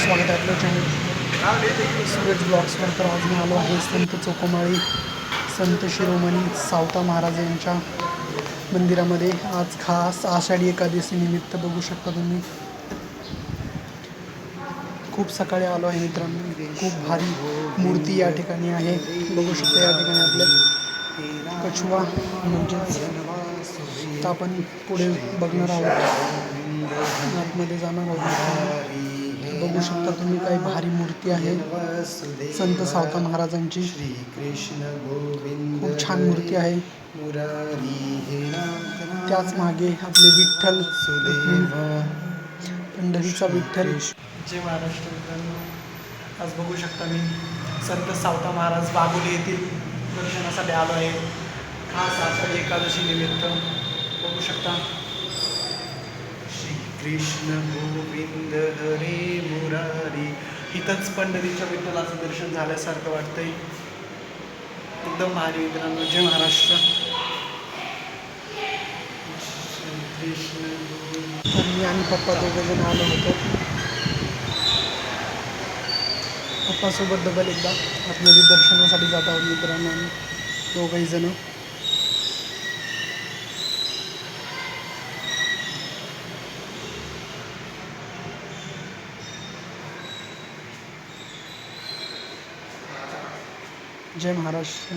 स्वागत आहे आपल्या चॅनल सूरज ब्लॉग्सवर. तर आज मी आलो आहे संत चोकोमाळी संत शिरोमणी सावता महाराज यांच्या मंदिरामध्ये. आज खास आषाढी एकादशी निमित्त बघू शकता तुम्ही. खूप सकाळी आलो आहे मित्रांनो. खूप भारी मूर्ती या ठिकाणी आहे. बघू शकता या ठिकाणी आपल्या कछुआ म्हणजेच. तर आपण पुढे बघणार आहोत, आतमध्ये जाणार आहोत. बघू शकता तुम्ही काही भारी मूर्ती आहे संत सावता महाराजांची. खूप छान मूर्ती आहे. त्याच मागे आपले विठ्ठल, पंढरीचा विठ्ठल. जय महाराष्ट्र मित्रांनो. आज बघू शकता मी संत सावता महाराज वाघोली येथील दर्शनासाठी आलो आहे, खास आषाढी एकादशी निमित्त. बघू शकता. कृष्ण गोविंद हरे मुरारी. इथंच पंढरीच्या विठ्ठलाचं दर्शन झाल्यासारखं वाटतंय. एकदम भारी मित्रांनो. जय महाराष्ट्र. तर मी आणि पप्पा दोघंजण आलो होतो. पप्पासोबत डबल एकदा आतमध्ये दर्शनासाठी जात आहोत मित्रांनो आम्ही दोघंही जण. जय महाराष्ट्र.